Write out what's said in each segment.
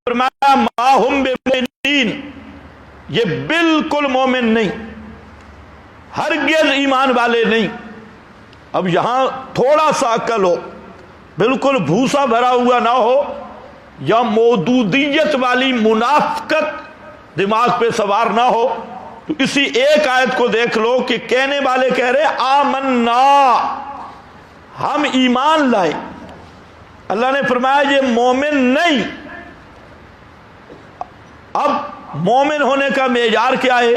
فرمایا ما ہم بمؤمنین، یہ بالکل مومن نہیں، ہرگز ایمان والے نہیں۔ اب یہاں تھوڑا سا عقل ہو، بالکل بھوسا بھرا ہوا نہ ہو، یا مودودیت والی منافقت دماغ پہ سوار نہ ہو، تو اسی ایک آیت کو دیکھ لو کہ کہنے والے کہہ رہے آمنا، ہم ایمان لائے۔ اللہ نے فرمایا یہ مومن نہیں۔ اب مومن ہونے کا معیار کیا ہے؟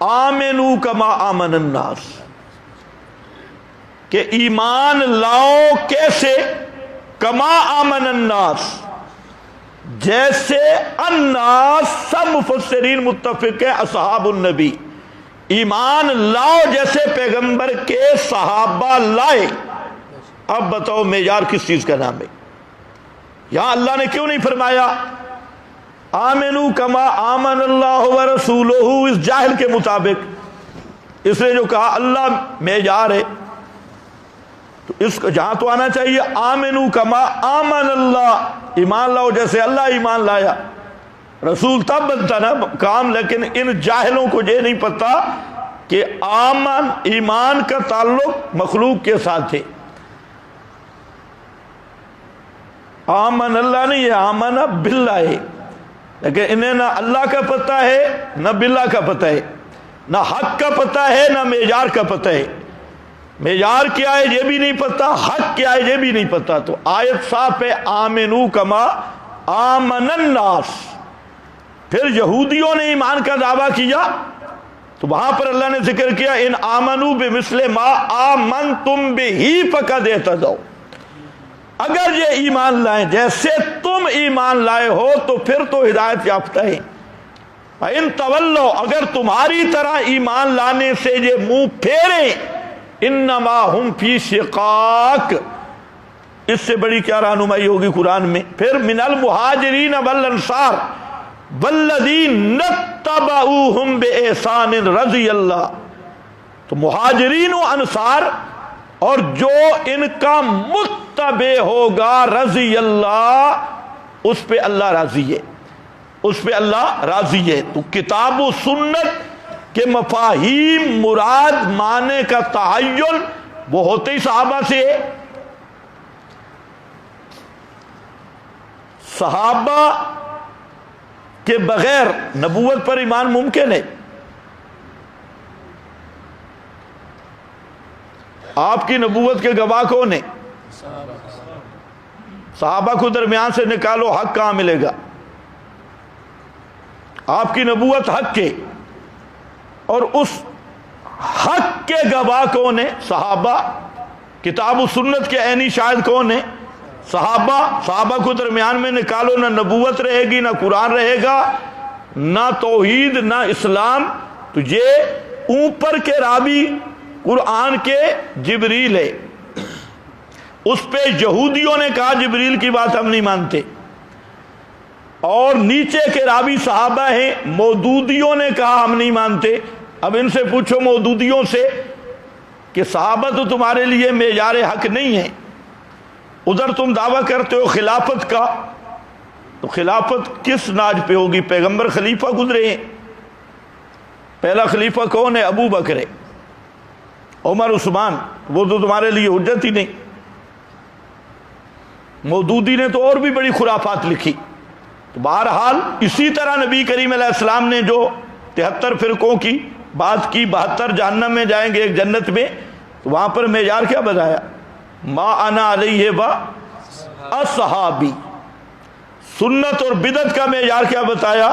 آمنو کما آمن الناس، کہ ایمان لاؤ کیسے؟ کما آمن الناس، جیسے الناس، سب مفسرین متفق ہیں اصحاب النبی، ایمان لاؤ جیسے پیغمبر کے صحابہ لائے۔ اب بتاؤ معیار کس چیز کا نام ہے؟ یہاں اللہ نے کیوں نہیں فرمایا آمنو کما آمن اللہ ورسولہ اس جاہل کے مطابق؟ اس نے جو کہا اللہ معیار ہے، تو اس کو جہاں تو آنا چاہیے آمنو کما آمن اللہ، ایمان لاؤ جیسے اللہ ایمان لایا۔ رسول تب بنتا نا کام، لیکن ان جاہلوں کو یہ نہیں پتا کہ آمن ایمان کا تعلق مخلوق کے ساتھ ہے۔ آمن اللہ نہیں، یہ آمن باللہ ہے، لیکن انہیں نہ اللہ کا پتہ ہے نہ باللہ کا پتہ ہے، نہ حق کا پتہ ہے نہ معیار کا پتہ ہے۔ معیار کیا ہے یہ بھی نہیں پتا، حق کیا ہے یہ بھی نہیں پتا۔ تو آیت صاف ہے آمنو کما آمن الناس۔ پھر یہودیوں نے ایمان کا دعویٰ کیا تو وہاں پر اللہ نے ذکر کیا ان آمنو بمثل ما آمنتم بہ فقد اہتدوا، اگر یہ ایمان لائیں جیسے تم ایمان لائے ہو تو پھر تو ہدایت یافتہ ہیں۔ ان تولوا، اگر تمہاری طرح ایمان لانے سے یہ منہ پھیریں، انما ہم فی شقاق، اس سے بڑی کیا رہنمائی ہوگی قرآن میں؟ پھر من المہاجرین والانصار والذین اتبعوہم باحسان رضی اللہ، تو مہاجرین و انصار اور جو ان کا متبع ہوگا رضی اللہ، اس پہ اللہ راضی ہے، اس پہ اللہ راضی ہے۔ تو کتاب و سنت کہ مفاہیم مراد معنی کا تعین وہ ہوتے ہی صحابہ سے ہے۔ صحابہ کے بغیر نبوت پر ایمان ممکن ہے؟ آپ کی نبوت کے گواہ کون ہیں؟ صحابہ کو درمیان سے نکالو، حق کہاں ملے گا؟ آپ کی نبوت حق کے، اور اس حق کے گواہ کون ہیں؟ صحابہ۔ کتاب و سنت کے عینی شاہد کون ہیں؟ صحابہ۔ صحابہ کو درمیان میں نکالو، نہ نبوت رہے گی، نہ قرآن رہے گا، نہ توحید، نہ اسلام۔ تو یہ اوپر کے راوی قرآن کے جبریل ہے، اس پہ یہودیوں نے کہا جبریل کی بات ہم نہیں مانتے، اور نیچے کے راوی صحابہ ہیں، مودودیوں نے کہا ہم نہیں مانتے۔ اب ان سے پوچھو مودودیوں سے کہ صحابہ تو تمہارے لیے معیار حق نہیں ہے، ادھر تم دعویٰ کرتے ہو خلافت کا، تو خلافت کس ناج پہ ہوگی؟ پیغمبر خلیفہ گزرے ہیں، پہلا خلیفہ کون ہے؟ ابو بکر ہے، عمر، عثمان، وہ تو تمہارے لیے حجت ہی نہیں۔ مودودی نے تو اور بھی بڑی خرافات لکھی۔ تو بہرحال اسی طرح نبی کریم علیہ السلام نے جو 73 فرقوں کی بات کی، 72 جہنم میں جائیں گے، ایک جنت میں، تو وہاں پر معیار کیا بتایا؟ ما انا علیہ و اصحابی۔ سنت اور بدعت کا معیار کیا بتایا؟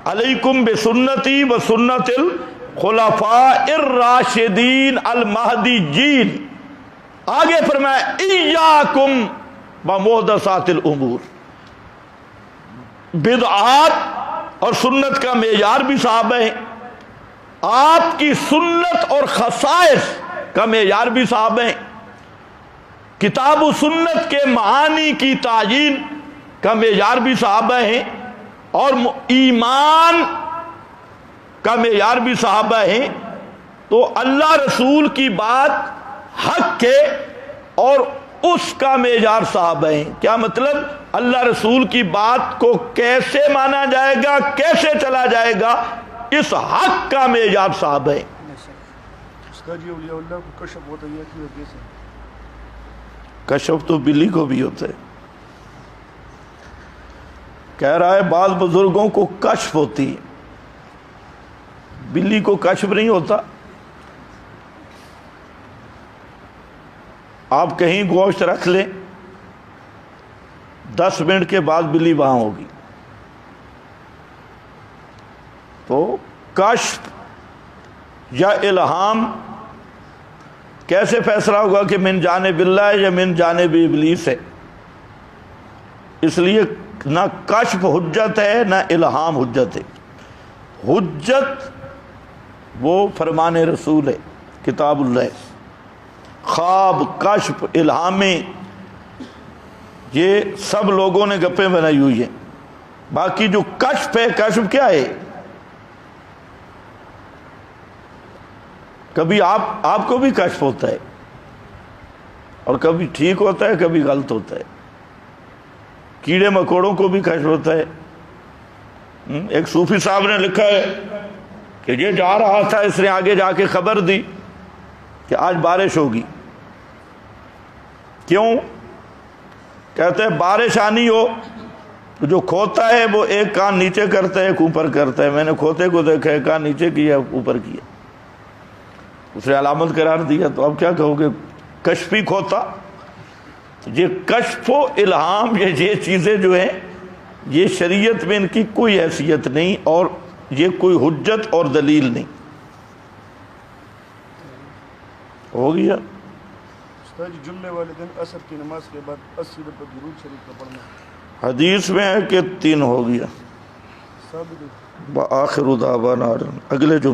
علیکم بسنتی و سنت الخلفاء الراشدین المہدیین۔ آگے فرمایا ایاکم ومحدثات الامور۔ بدعات اور سنت کا معیار بھی صحابہ ہیں، آپ کی سنت اور خصائص کا معیار بھی صحابہ ہیں، کتاب و سنت کے معانی کی تعیین کا معیار بھی صحابہ ہیں، اور ایمان کا معیار بھی صحابہ ہیں۔ تو اللہ رسول کی بات حق ہے، اور اس کا معیار صحابہ ہیں۔ کیا مطلب؟ اللہ رسول کی بات کو کیسے مانا جائے گا، کیسے چلا جائے گا، اس حق کا معیار صحابہ ہیں۔ استاد جی اولیاء اللہ کو کشف ہوتا ہے کہ کیسے؟ کشف تو بلی کو بھی ہوتا ہے۔ کہہ رہا ہے بعض بزرگوں کو کشف ہوتی ہے، بلی کو کشف نہیں ہوتا۔ آپ کہیں گوشت رکھ لیں، 10 منٹ کے بعد بلی وہاں ہوگی۔ تو کشف یا الہام کیسے فیصلہ ہوگا کہ من جانب اللہ ہے یا من جانب ابلیس ہے؟ اس لیے نہ کشف حجت ہے نہ الہام حجت ہے۔ حجت وہ فرمان رسول ہے، کتاب اللہ۔ خواب، کشف، الہامیں، یہ سب لوگوں نے گپیں بنائی ہوئی ہیں۔ باقی جو کشف ہے، کشف کیا ہے؟ کبھی آپ کو بھی کشف ہوتا ہے، اور کبھی ٹھیک ہوتا ہے، کبھی غلط ہوتا ہے۔ کیڑے مکوڑوں کو بھی کشف ہوتا ہے۔ ایک صوفی صاحب نے لکھا ہے کہ یہ جا رہا تھا، اس نے آگے جا کے خبر دی کہ آج بارش ہوگی۔ کیوں؟ کہتے ہیں بارش آنی ہو تو جو کھوتا ہے وہ ایک کان نیچے کرتا ہے، ایک اوپر کرتا ہے۔ میں نے کھوتے کو دیکھا، ایک کان نیچے کیا، اوپر کیا، اس نے علامت قرار دیا۔ تو اب کیا کہو گے؟ کشفی کھوتا۔ یہ کشف و الہام، یہ چیزیں جو ہیں، یہ شریعت میں ان کی کوئی حیثیت نہیں، اور یہ کوئی حجت اور دلیل نہیں۔ ہو گیا؟ استاد جی جمعے والے دن عصر کی نماز کے بعد 80 دفعہ درود شریف کا پڑھنا حدیث میں ہے کہ 3 ہو گیا۔ ثابت ہے؟ بآخر دعوانا اگلے جو